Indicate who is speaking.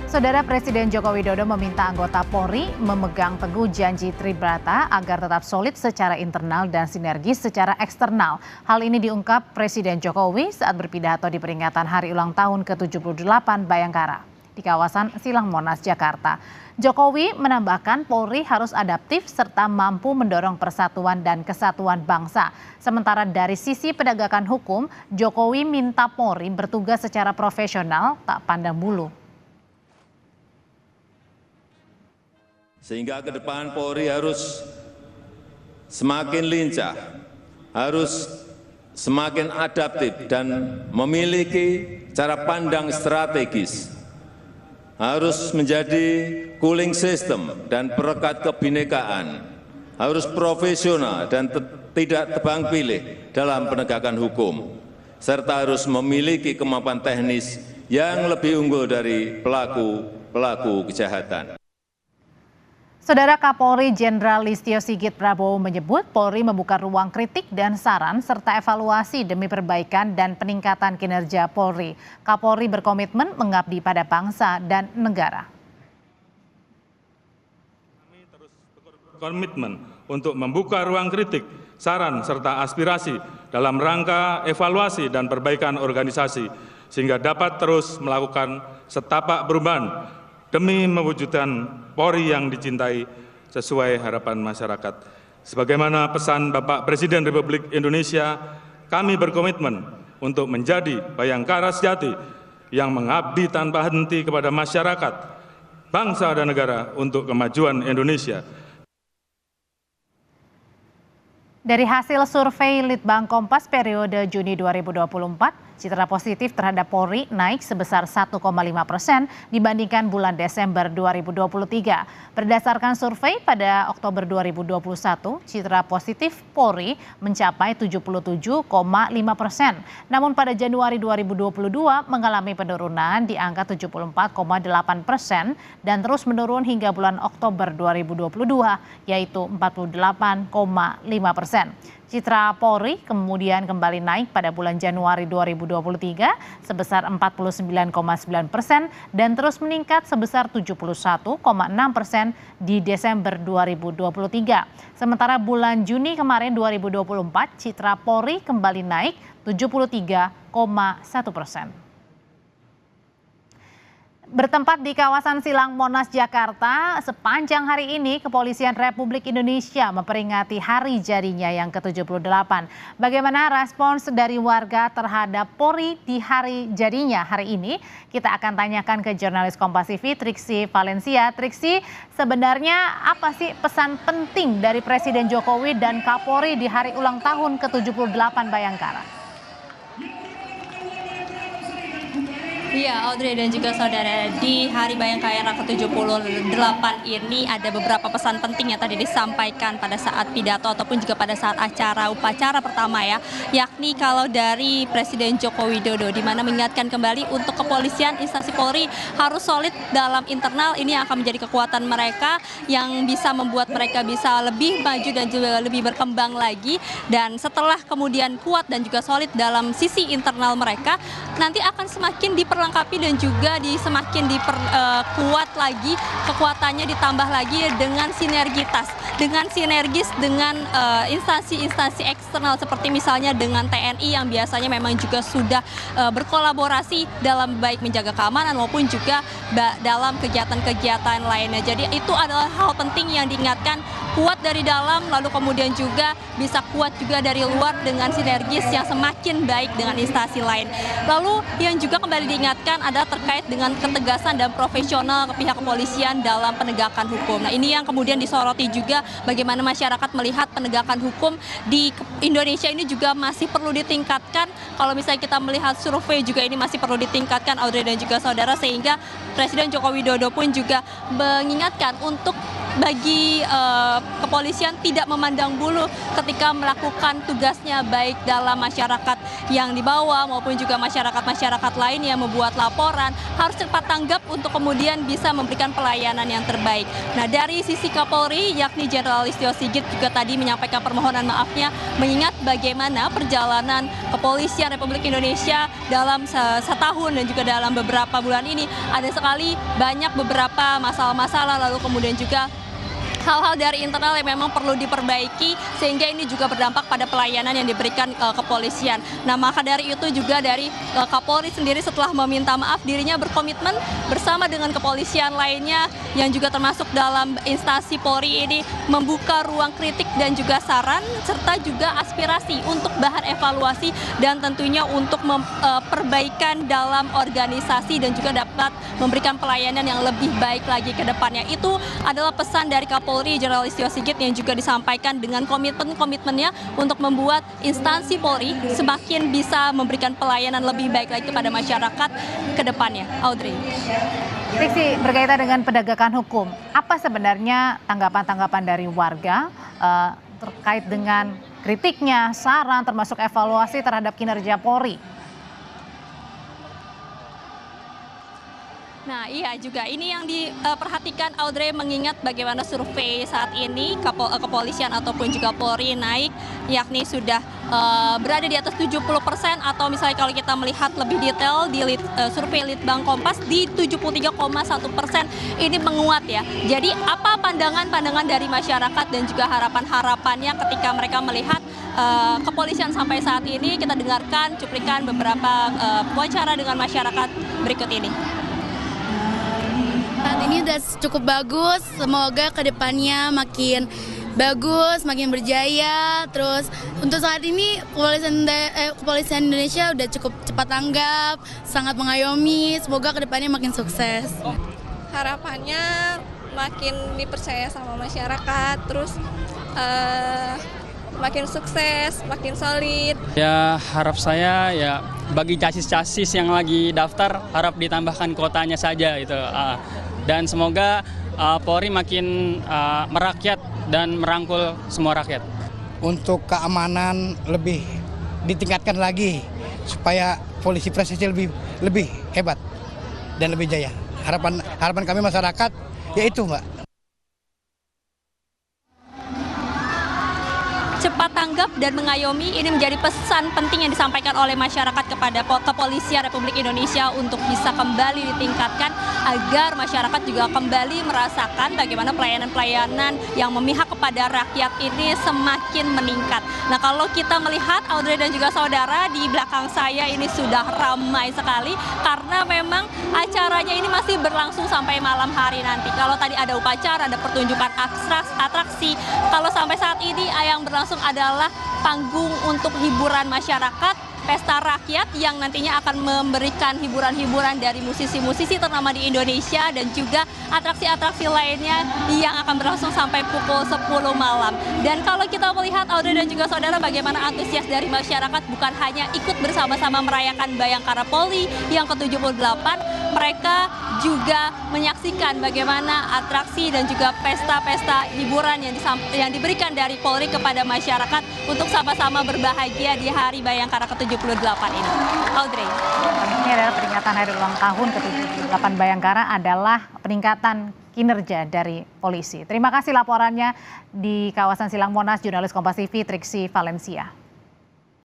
Speaker 1: Saudara Presiden Joko Widodo meminta anggota Polri memegang teguh janji Tribrata agar tetap solid secara internal dan sinergis secara eksternal. Hal ini diungkap Presiden Jokowi saat berpidato di peringatan Hari Ulang Tahun ke-78 Bayangkara di kawasan Silang Monas, Jakarta. Jokowi menambahkan Polri harus adaptif serta mampu mendorong persatuan dan kesatuan bangsa. Sementara dari sisi penegakan hukum, Jokowi minta Polri bertugas secara profesional, tak pandang bulu.
Speaker 2: Sehingga ke depan Polri harus semakin lincah, harus semakin adaptif dan memiliki cara pandang strategis. Harus menjadi cooling system dan perekat kebinekaan. Harus profesional dan tidak tebang pilih dalam penegakan hukum. Serta harus memiliki kemampuan teknis yang lebih unggul dari pelaku kejahatan.
Speaker 1: Saudara Kapolri Jenderal Listio Sigit Prabowo menyebut Polri membuka ruang kritik dan saran serta evaluasi demi perbaikan dan peningkatan kinerja Polri. Kapolri berkomitmen mengabdi pada bangsa dan negara.
Speaker 3: Kami terus berkomitmen untuk membuka ruang kritik, saran serta aspirasi dalam rangka evaluasi dan perbaikan organisasi sehingga dapat terus melakukan setapak perubahan demi mewujudkan Polri yang dicintai sesuai harapan masyarakat. Sebagaimana pesan Bapak Presiden Republik Indonesia, kami berkomitmen untuk menjadi Bayangkara sejati yang mengabdi tanpa henti kepada masyarakat, bangsa dan negara untuk kemajuan Indonesia.
Speaker 1: Dari hasil survei Litbang Kompas periode Juni 2024, citra positif terhadap Polri naik sebesar 1,5% dibandingkan bulan Desember 2023. Berdasarkan survei pada Oktober 2021, citra positif Polri mencapai 77,5%. Namun pada Januari 2022 mengalami penurunan di angka 74,8% dan terus menurun hingga bulan Oktober 2022, yaitu 48,5%. Citra Polri kemudian kembali naik pada bulan Januari 2023 sebesar 49,9% dan terus meningkat sebesar 71,6% di Desember 2023. Sementara bulan Juni kemarin 2024, citra Polri kembali naik 73,1%. Bertempat di kawasan Silang Monas, Jakarta, sepanjang hari ini Kepolisian Republik Indonesia memperingati hari jadinya yang ke-78. Bagaimana respons dari warga terhadap Polri di hari jadinya hari ini? Kita akan tanyakan ke jurnalis Kompas TV, Triksi Valencia. Triksi, sebenarnya apa sih pesan penting dari Presiden Jokowi dan Kapolri di hari ulang tahun ke-78 Bayangkara?
Speaker 4: Iya, Audrey dan juga saudara, di Hari Bayangkara ke-78 ini ada beberapa pesan penting yang tadi disampaikan pada saat pidato ataupun juga pada saat upacara pertama ya, yakni kalau dari Presiden Joko Widodo di mana mengingatkan kembali untuk kepolisian instansi Polri harus solid dalam internal, ini akan menjadi kekuatan mereka yang bisa membuat mereka bisa lebih maju dan juga lebih berkembang lagi, dan setelah kemudian kuat dan juga solid dalam sisi internal mereka, nanti akan semakin diperlengkapi dan juga semakin diperkuat lagi, kekuatannya ditambah lagi dengan sinergis dengan instansi-instansi eksternal seperti misalnya dengan TNI yang biasanya memang juga sudah berkolaborasi dalam baik menjaga keamanan maupun juga dalam kegiatan-kegiatan lainnya. Jadi itu adalah hal penting yang diingatkan, kuat dari dalam lalu kemudian juga bisa kuat juga dari luar dengan sinergis yang semakin baik dengan instansi lain. Lalu yang juga kembali diingatkan adalah terkait dengan ketegasan dan profesional pihak kepolisian dalam penegakan hukum. Nah, ini yang kemudian disoroti juga bagaimana masyarakat melihat penegakan hukum di Indonesia ini juga masih perlu ditingkatkan. Kalau misalnya kita melihat survei juga ini masih perlu ditingkatkan, Audrey dan juga saudara, sehingga Presiden Joko Widodo pun juga mengingatkan untuk bagi kepolisian tidak memandang bulu ketika melakukan tugasnya baik dalam masyarakat yang dibawa maupun juga masyarakat lain yang membuat laporan harus cepat tanggap untuk kemudian bisa memberikan pelayanan yang terbaik. Nah, dari sisi Kapolri yakni Jenderal Listio Sigit juga tadi menyampaikan permohonan maafnya mengingat bagaimana perjalanan kepolisian Republik Indonesia dalam setahun dan juga dalam beberapa bulan ini ada sekali banyak beberapa masalah-masalah lalu kemudian juga hal-hal dari internal yang memang perlu diperbaiki sehingga ini juga berdampak pada pelayanan yang diberikan kepolisian. Nah, maka dari itu juga dari Kapolri sendiri setelah meminta maaf dirinya berkomitmen bersama dengan kepolisian lainnya yang juga termasuk dalam instansi Polri ini membuka ruang kritik dan juga saran serta juga aspirasi untuk bahan evaluasi dan tentunya untuk perbaikan dalam organisasi dan juga dapat memberikan pelayanan yang lebih baik lagi ke depannya. Itu adalah pesan dari Kapolri Jenderal Listio Sigit yang juga disampaikan dengan komitmennya untuk membuat instansi Polri semakin bisa memberikan pelayanan lebih baik lagi kepada masyarakat ke depannya. Audrey.
Speaker 1: Triksi, berkaitan dengan penegakan hukum, apa sebenarnya tanggapan-tanggapan dari warga terkait dengan kritiknya, saran termasuk evaluasi terhadap kinerja Polri?
Speaker 4: Nah, iya juga. Ini yang diperhatikan Audrey mengingat bagaimana survei saat ini kepolisian ataupun juga Polri naik yakni sudah berada di atas 70% atau misalnya kalau kita melihat lebih detail di survei Litbang Kompas di 73,1% ini menguat ya. Jadi apa pandangan-pandangan dari masyarakat dan juga harapan-harapannya ketika mereka melihat kepolisian sampai saat ini? Kita dengarkan cuplikan beberapa wawancara dengan masyarakat berikut ini.
Speaker 5: Saat ini udah cukup bagus, semoga kedepannya makin bagus, makin berjaya. Terus untuk saat ini kepolisian Indonesia udah cukup cepat tanggap, sangat mengayomi, semoga kedepannya makin sukses.
Speaker 6: Harapannya makin dipercaya sama masyarakat, terus makin sukses, makin solid.
Speaker 7: Ya, harap saya ya bagi casis-casis yang lagi daftar harap ditambahkan kuotanya saja gitu. Dan semoga Polri makin merakyat dan merangkul semua rakyat.
Speaker 8: Untuk keamanan lebih ditingkatkan lagi supaya polisi prestasi lebih hebat dan lebih jaya. Harapan kami masyarakat yaitu, Mbak.
Speaker 4: Cepat tanggap dan mengayomi ini menjadi pesan penting yang disampaikan oleh masyarakat kepada kepolisian Republik Indonesia untuk bisa kembali ditingkatkan agar masyarakat juga kembali merasakan bagaimana pelayanan-pelayanan yang memihak kepada rakyat ini semakin meningkat. Nah, kalau kita melihat Audrey dan juga saudara di belakang saya ini sudah ramai sekali karena memang acaranya ini masih berlangsung sampai malam hari nanti. Kalau tadi ada upacara, ada pertunjukan atraksi, kalau sampai saat ini yang berlangsung adalah panggung untuk hiburan masyarakat, pesta rakyat yang nantinya akan memberikan hiburan-hiburan dari musisi-musisi ternama di Indonesia dan juga atraksi-atraksi lainnya yang akan berlangsung sampai pukul 10 malam. Dan kalau kita melihat Audrey dan juga saudara bagaimana antusias dari masyarakat bukan hanya ikut bersama-sama merayakan Bayangkara Polri yang ke-78, mereka juga menyaksikan bagaimana atraksi dan juga pesta-pesta hiburan yang diberikan dari Polri kepada masyarakat untuk sama-sama berbahagia di Hari Bayangkara ke-78 ini. Audrey.
Speaker 1: Ini adalah peringatan hari ulang tahun ke-78 Bayangkara adalah peningkatan kinerja dari polisi. Terima kasih laporannya di kawasan Silang Monas, jurnalis Kompas TV Triksi Valencia.